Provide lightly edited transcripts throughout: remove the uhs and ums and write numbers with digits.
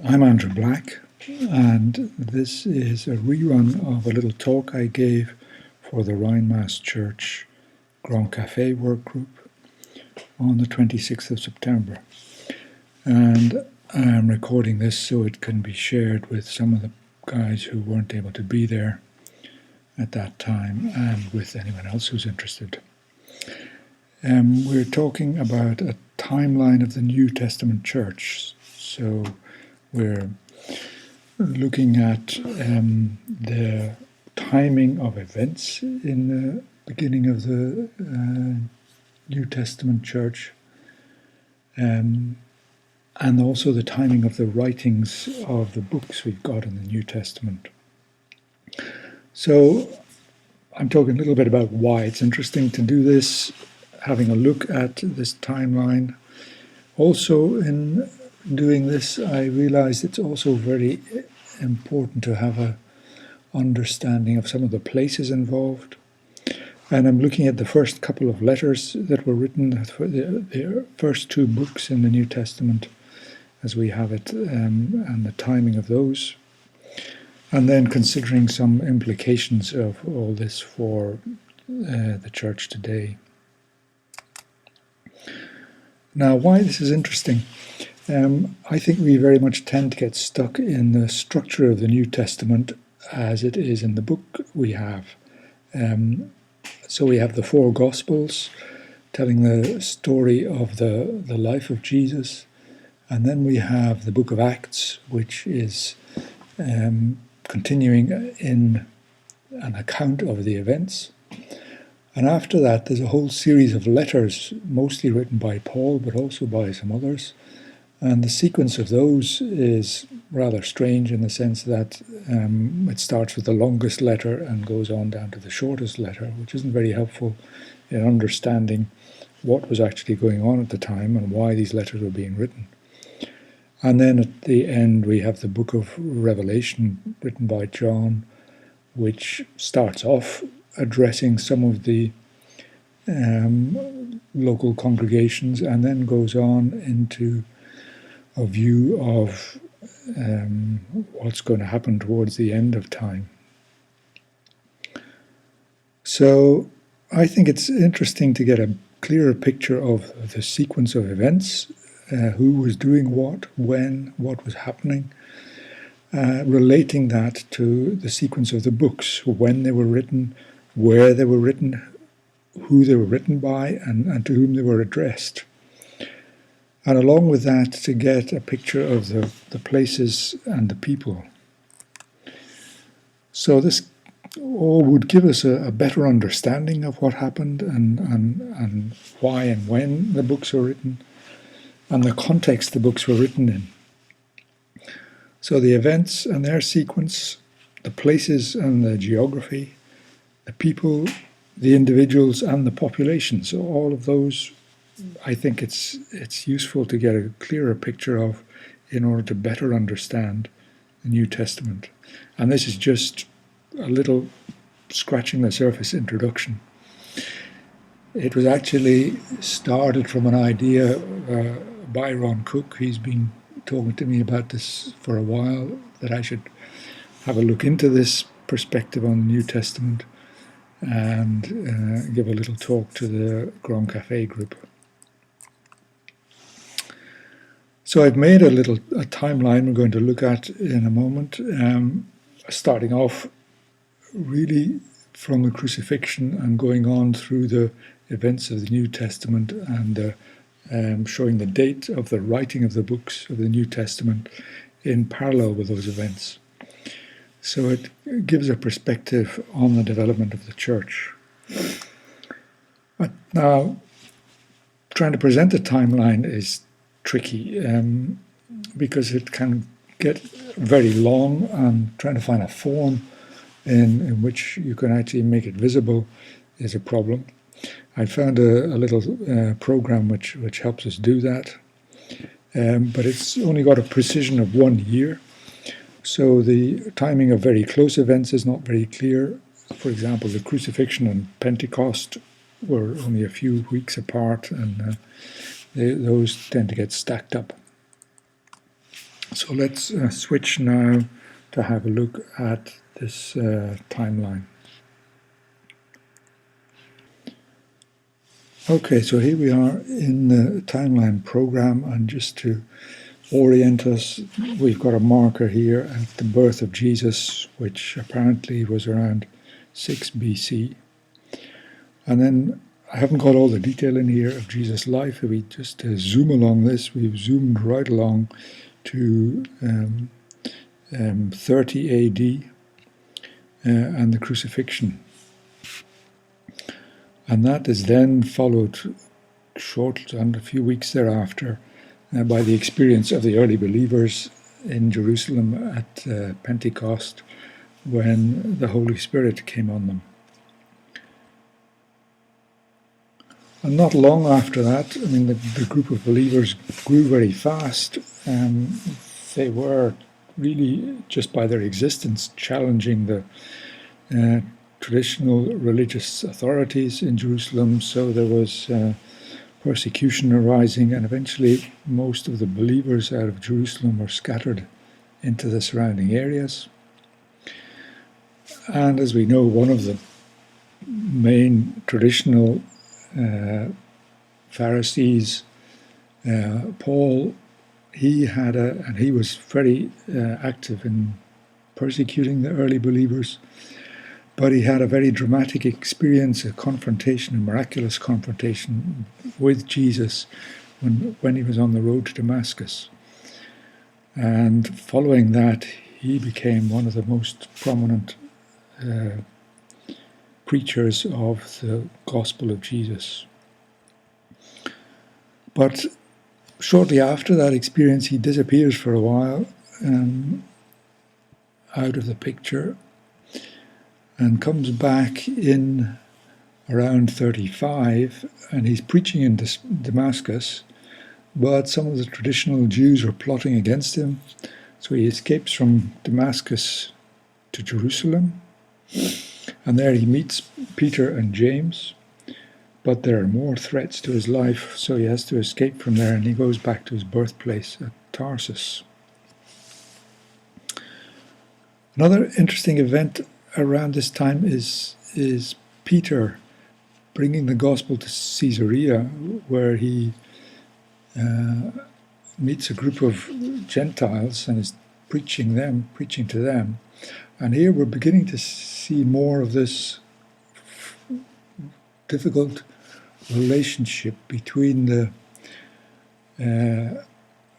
I'm Andrew Black, and this is a rerun of a little talk I gave for the Rhein Maas Church Grand Café work group on the 26th of September. And I'm recording this so it can be shared with some of the guys who weren't able to be there at that time and with anyone else who's interested. We're talking about a timeline of the New Testament church. So we're looking at the timing of events in the beginning of the New Testament church, and also the timing of the writings of the books we've got in the New Testament. So I'm talking a little bit about why it's interesting to do this, having a look at this timeline. Also, in doing this, I realized it's also very important to have an understanding of some of the places involved. And I'm looking at the first couple of letters that were written for the first two books in the New Testament as we have it, and the timing of those. And then considering some implications of all this for the church today. Now, why this is interesting, I think we very much tend to get stuck in the structure of the New Testament as it is in the book we have. So we have the four Gospels telling the story of the life of Jesus, and then we have the book of Acts, which is continuing in an account of the events. And after that, there's a whole series of letters, mostly written by Paul, but also by some others. And the sequence of those is rather strange in the sense that it starts with the longest letter and goes on down to the shortest letter, which isn't very helpful in understanding what was actually going on at the time and why these letters were being written. And then at the end, we have the book of Revelation written by John, which starts off addressing some of the local congregations and then goes on into a view of what's going to happen towards the end of time. So I think it's interesting to get a clearer picture of the sequence of events, who was doing what, when, what was happening, relating that to the sequence of the books, when they were written, where they were written, who they were written by, and to whom they were addressed. And along with that, to get a picture of the places and the people. So this all would give us a better understanding of what happened and why and when the books were written, and the context the books were written in. So the events and their sequence, the places and the geography, the people, the individuals and the population. So all of those, I think it's useful to get a clearer picture of in order to better understand the New Testament. And this is just a little scratching the surface introduction. It was actually started from an idea by Ron Cook. He's been talking to me about this for a while, that I should have a look into this perspective on the New Testament and give a little talk to the Grand Café group. So I've made a timeline we're going to look at in a moment, starting off really from the crucifixion and going on through the events of the New Testament and showing the date of the writing of the books of the New Testament in parallel with those events. So it gives a perspective on the development of the church. But now, trying to present a timeline is tricky because it can get very long, and trying to find a form in which you can actually make it visible is a problem. I found a little program which helps us do that, but it's only got a precision of 1 year. So the timing of very close events is not very clear. For example, the crucifixion and Pentecost were only a few weeks apart, and those tend to get stacked up. So let's switch now to have a look at this timeline. Okay, so here we are in the timeline program, and just to orient us, we've got a marker here at the birth of Jesus, which apparently was around 6 BC. And then I haven't got all the detail in here of Jesus' life. If we just zoom along this, we've zoomed right along to 30 AD and the crucifixion. And that is then followed short and a few weeks thereafter by the experience of the early believers in Jerusalem at Pentecost, when the Holy Spirit came on them. And not long after that, I mean, the group of believers grew very fast. They were really, just by their existence, challenging the traditional religious authorities in Jerusalem. So there was persecution arising, and eventually most of the believers out of Jerusalem were scattered into the surrounding areas. And as we know, one of the main traditional Pharisees, Paul, he was very active in persecuting the early believers, but he had a very dramatic experience, a confrontation, a miraculous confrontation with Jesus when he was on the road to Damascus. And following that, he became one of the most prominent preachers of the gospel of Jesus. But shortly after that experience, he disappears for a while out of the picture, and comes back in around 35, and he's preaching in Damascus, but some of the traditional Jews are plotting against him, so he escapes from Damascus to Jerusalem, and there he meets Peter and James, but there are more threats to his life, so he has to escape from there, and he goes back to his birthplace at Tarsus. Another interesting event around this time is Peter bringing the gospel to Caesarea, where he meets a group of Gentiles and is preaching to them. And here we're beginning to see more of this difficult relationship between the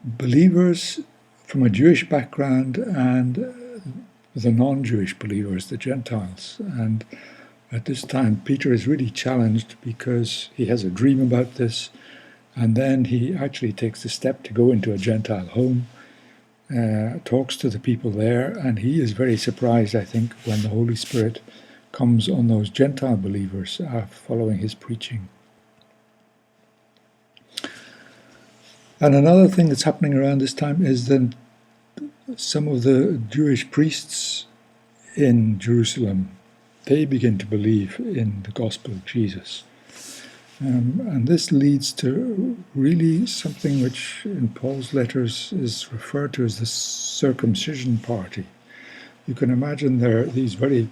believers from a Jewish background and the non-Jewish believers, the Gentiles. And at this time, Peter is really challenged because he has a dream about this, and then he actually takes the step to go into a Gentile home, talks to the people there, and he is very surprised, I think, when the Holy Spirit comes on those Gentile believers following his preaching. And another thing that's happening around this time is that some of the Jewish priests in Jerusalem, they begin to believe in the gospel of Jesus. And this leads to really something which in Paul's letters is referred to as the circumcision party. You can imagine there are these very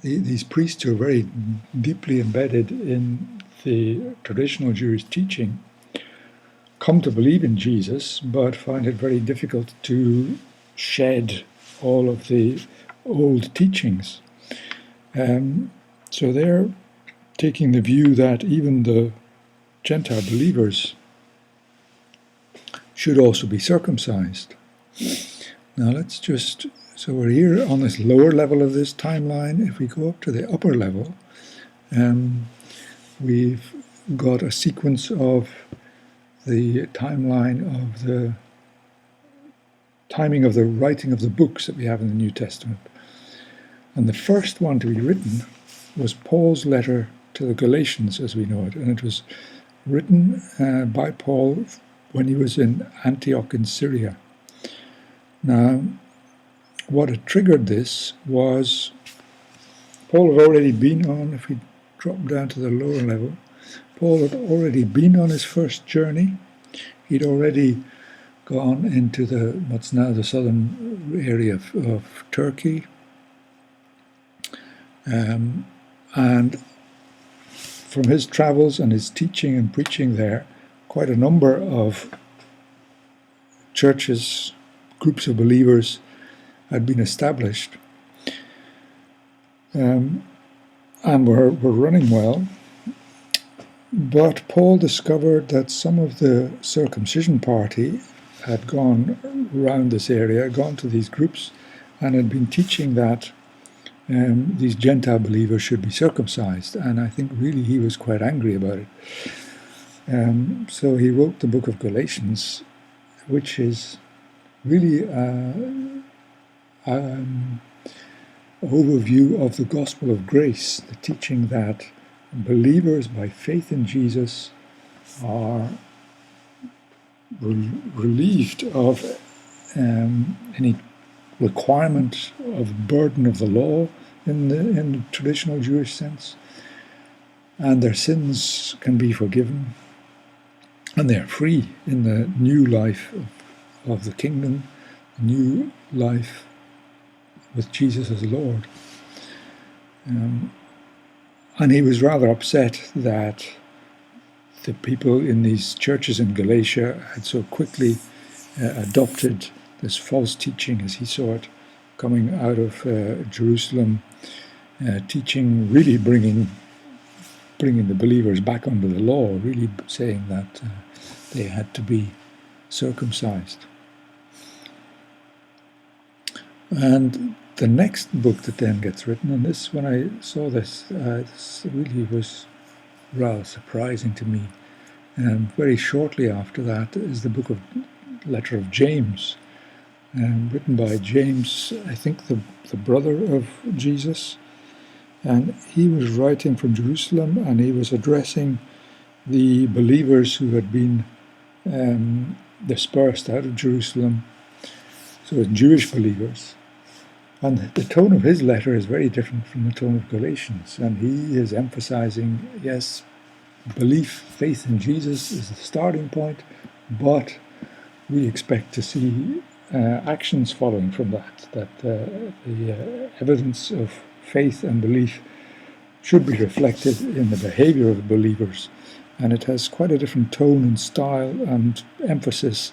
these priests who are very deeply embedded in the traditional Jewish teaching, come to believe in Jesus, but find it very difficult to shed all of the old teachings. So they're taking the view that even the Gentile believers should also be circumcised. Now so we're here on this lower level of this timeline. If we go up to the upper level, we've got a sequence of the timeline of the timing of the writing of the books that we have in the New Testament. And the first one to be written was Paul's letter to the Galatians, as we know it, and it was written by Paul when he was in Antioch in Syria. Now, what had triggered this was Paul had already been on, if we drop down to the lower level, Paul had already been on his first journey. He'd already gone into what's now the southern area of Turkey, and from his travels and his teaching and preaching there, quite a number of churches, groups of believers had been established, and were running well. But Paul discovered that some of the circumcision party had gone around this area, gone to these groups, and had been teaching that these Gentile believers should be circumcised. And I think really he was quite angry about it. So he wrote the book of Galatians, which is really an overview of the gospel of grace, the teaching that believers by faith in Jesus are relieved of any requirement of burden of the law in the traditional Jewish sense, and their sins can be forgiven, and they are free in the new life of the kingdom, the new life with Jesus as Lord. And he was rather upset that the people in these churches in Galatia had so quickly adopted this false teaching, as he saw it, coming out of Jerusalem, teaching, really bringing the believers back under the law, really saying that they had to be circumcised. And the next book that then gets written, and this, when I saw this, this really was rather surprising to me. And very shortly after that is the letter of James, written by James, I think the brother of Jesus. And he was writing from Jerusalem, and he was addressing the believers who had been dispersed out of Jerusalem. So it's Jewish believers. And the tone of his letter is very different from the tone of Galatians. And he is emphasizing, yes, belief, faith in Jesus is the starting point, but we expect to see actions following from that the evidence of faith and belief should be reflected in the behavior of the believers. And it has quite a different tone and style and emphasis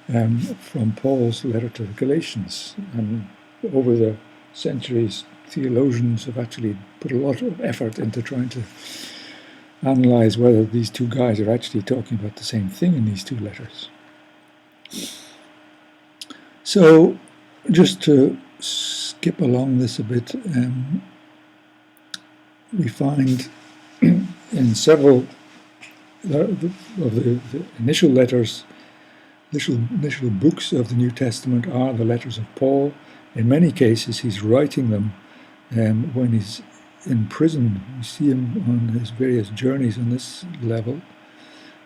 from Paul's letter to the Galatians. And over the centuries, theologians have actually put a lot of effort into trying to analyze whether these two guys are actually talking about the same thing in these two letters. So, just to skip along this a bit, we find in several of the initial letters, initial books of the New Testament are the letters of Paul. In many cases, he's writing them when he's in prison. We see him on his various journeys on this level,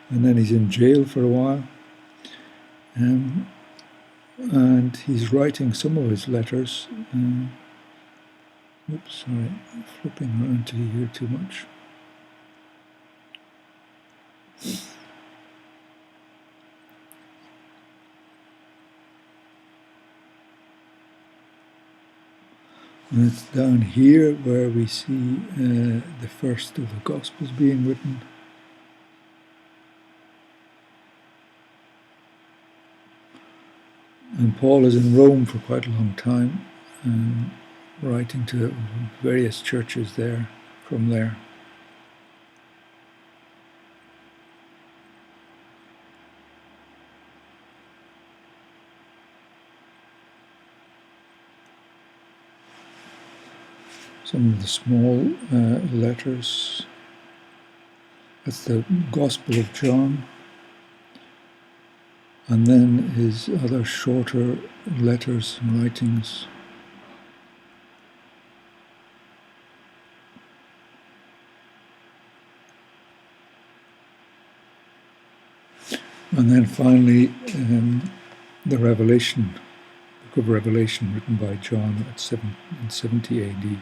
and then he's in jail for a while. And he's writing some of his letters. Oops, sorry, I'm flipping around to here too much. And it's down here where we see the first of the Gospels being written. And Paul is in Rome for quite a long time, writing to various churches there, from there. Some of the small letters. That's the Gospel of John. And then his other shorter letters and writings. And then finally, the Revelation, book of Revelation, written by John in 70 AD.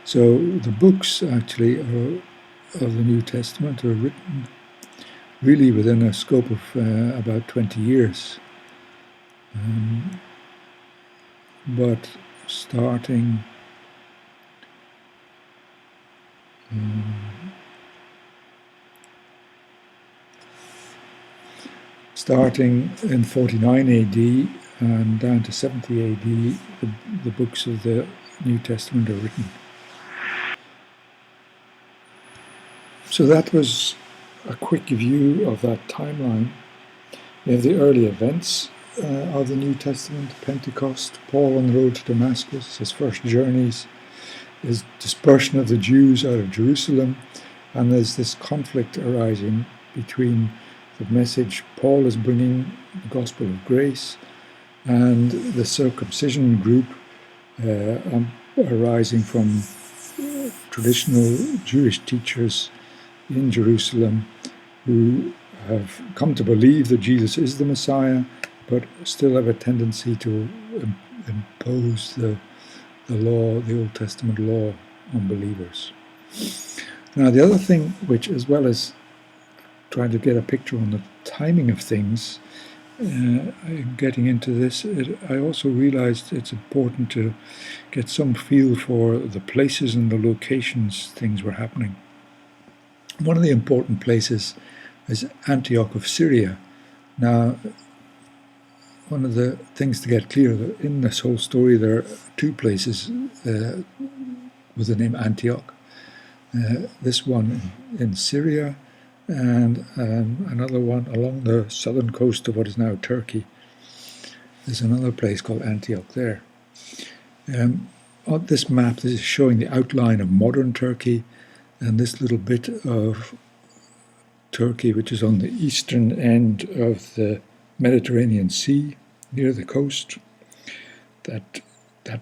So the books actually of the New Testament are written really within a scope of about 20 years. But starting in 49 AD and down to 70 AD, the books of the New Testament are written. So that was a quick view of that timeline. We have the early events of the New Testament: Pentecost, Paul on the road to Damascus, his first journeys, his dispersion of the Jews out of Jerusalem, and there's this conflict arising between the message Paul is bringing, the gospel of grace, and the circumcision group arising from traditional Jewish teachers in Jerusalem who have come to believe that Jesus is the Messiah, but still have a tendency to impose the law, the Old Testament law, on believers. Now, the other thing, which as well as trying to get a picture on the timing of things, getting into this, I also realized it's important to get some feel for the places and the locations things were happening. One of the important places is Antioch of Syria. Now, one of the things to get clear, that in this whole story there are two places with the name Antioch. This one in Syria, and another one along the southern coast of what is now Turkey. There's another place called Antioch there. On this map, this is showing the outline of modern Turkey, and this little bit of Turkey, which is on the eastern end of the Mediterranean Sea, near the coast. That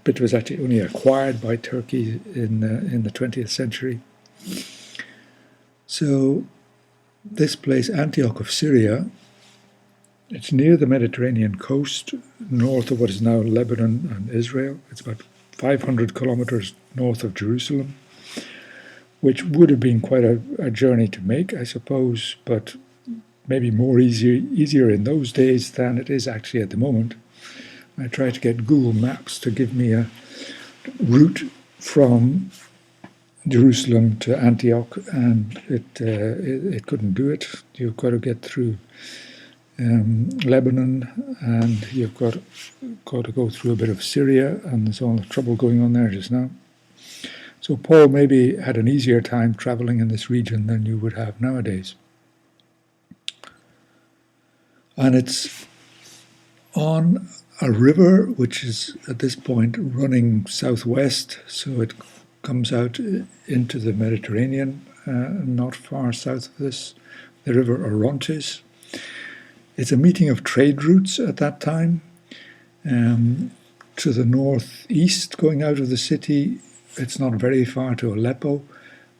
bit was actually only acquired by Turkey in the 20th century. So this place, Antioch of Syria, it's near the Mediterranean coast, north of what is now Lebanon and Israel. It's about 500 kilometers north of Jerusalem, which would have been quite a journey to make, I suppose, but maybe more easier in those days than it is actually at the moment. I tried to get Google Maps to give me a route from Jerusalem to Antioch, and it couldn't do it. You've got to get through Lebanon, and you've got to go through a bit of Syria, and there's all the trouble going on there just now. So Paul maybe had an easier time traveling in this region than you would have nowadays. And it's on a river which is at this point running southwest, so it comes out into the Mediterranean, not far south of this, the river Orontes. It's a meeting of trade routes at that time. To the northeast, going out of the city, it's not very far to Aleppo,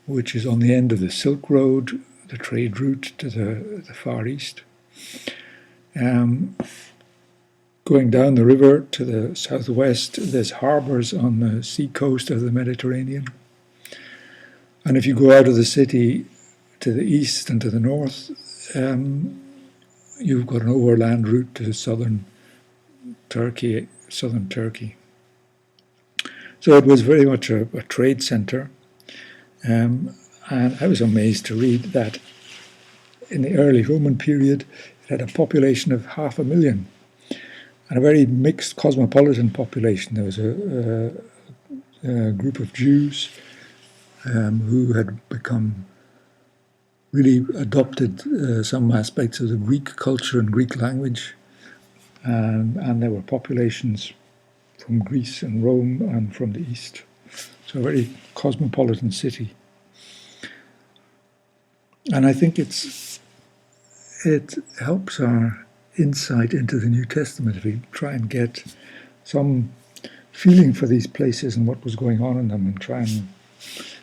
which is on the end of the Silk Road, the trade route to the Far East. Going down the river to the southwest, there's harbours on the sea coast of the Mediterranean. And if you go out of the city to the east and to the north, you've got an overland route to southern Turkey. So it was very much a trade centre. And I was amazed to read that in the early Roman period, it had a population of 500,000. And a very mixed cosmopolitan population. There was a group of Jews who had become really adopted some aspects of the Greek culture and Greek language. And there were populations from Greece and Rome and from the east. So a very cosmopolitan city. And I think it helps our insight into the New Testament if we try and get some feeling for these places and what was going on in them and try and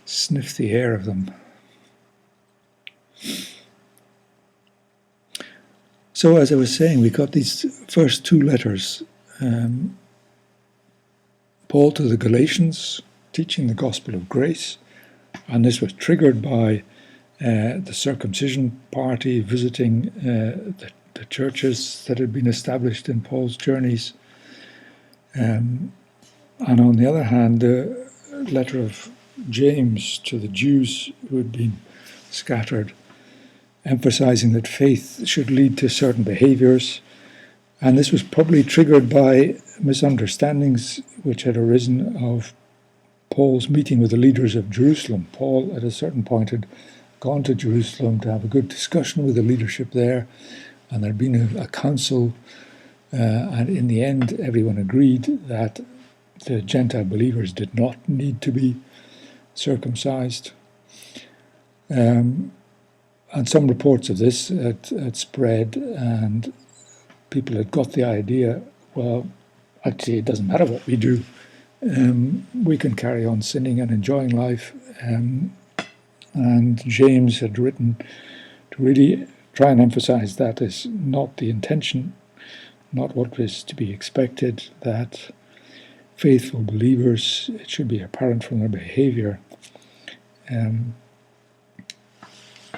sniff the air of them. So as I was saying, we got these first two letters. Paul to the Galatians, teaching the gospel of grace, and this was triggered by the circumcision party visiting the churches that had been established in Paul's journeys. And on the other hand, the letter of James to the Jews who had been scattered, emphasizing that faith should lead to certain behaviors. And this was probably triggered by misunderstandings which had arisen of Paul's meeting with the leaders of Jerusalem. Paul, at a certain point, had gone to Jerusalem to have a good discussion with the leadership there, and there had been a council, and in the end, everyone agreed that the Gentile believers did not need to be circumcised. And some reports of this had spread, and people had got the idea, well, actually, it doesn't matter what we do. We can carry on sinning and enjoying life. And James had written to really try and emphasize that is not the intention, not what is to be expected, that faithful believers, it should be apparent from their behavior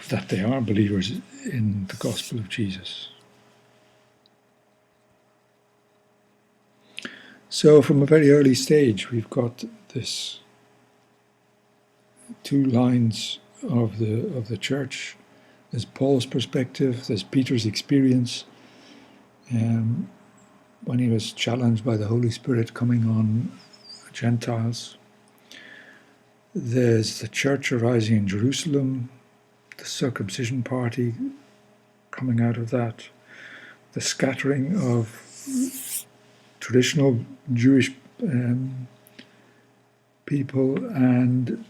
that they are believers in the gospel of Jesus. So from a very early stage, we've got this two lines of the church. There's Paul's perspective, there's Peter's experience when he was challenged by the Holy Spirit coming on Gentiles. There's the church arising in Jerusalem, the circumcision party coming out of that, the scattering of traditional Jewish people, and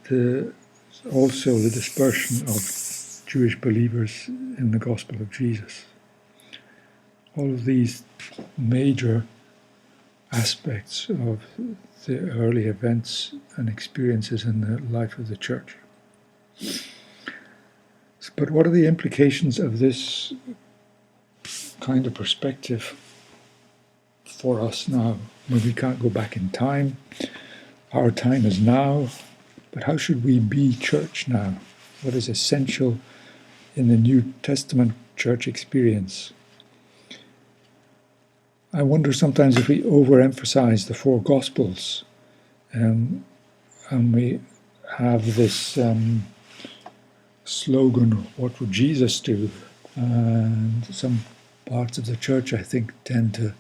also the dispersion of Jewish believers in the gospel of Jesus. All of these major aspects of the early events and experiences in the life of the church. But what are the implications of this kind of perspective for us now? When we can't go back in time, our time is now, but how should we be church now? What is essential in the New Testament church experience? I wonder sometimes if we overemphasize the four Gospels, and we have this slogan, what would Jesus do? And some parts of the church, I think, tend to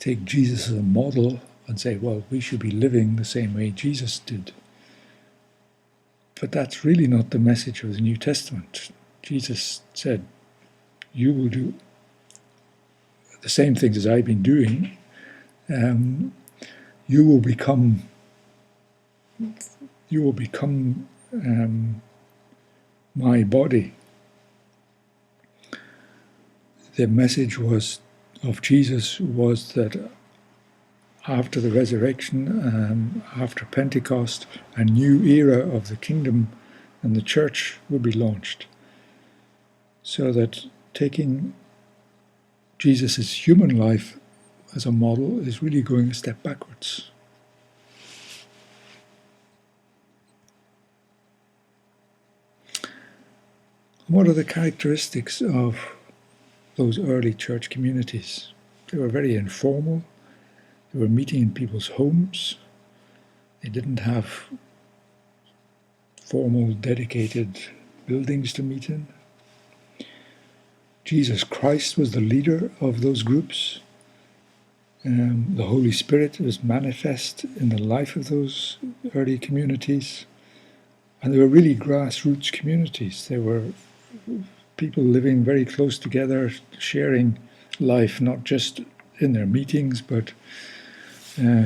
take Jesus as a model and say, well, we should be living the same way Jesus did. But that's really not the message of the New Testament. Jesus said, you will do the same things as I've been doing. You will become my body. The message of Jesus was that after the resurrection, after Pentecost, a new era of the kingdom and the church would be launched. So that taking Jesus' human life as a model is really going a step backwards. What are the characteristics of those early church communities? They were very informal. They were meeting in people's homes. They didn't have formal, dedicated buildings to meet in. Jesus Christ was the leader of those groups. The Holy Spirit was manifest in the life of those early communities. And they were really grassroots communities. They were people living very close together, sharing life, not just in their meetings, but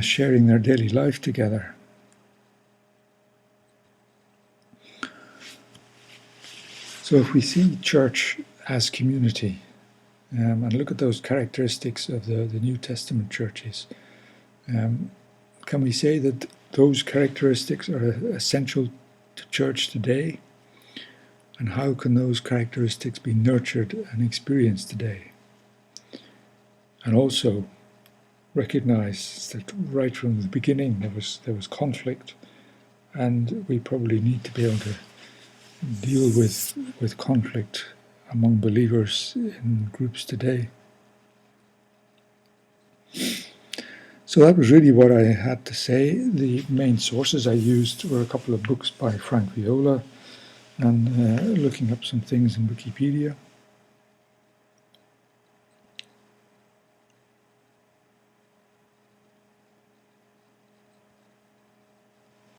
sharing their daily life together. So if we see church as community, and look at those characteristics of the New Testament churches, can we say that those characteristics are essential to church today? And how can those characteristics be nurtured and experienced today? And also recognize that right from the beginning there was conflict, and we probably need to be able to deal with conflict among believers in groups today. So that was really what I had to say. The main sources I used were a couple of books by Frank Viola and looking up some things in Wikipedia.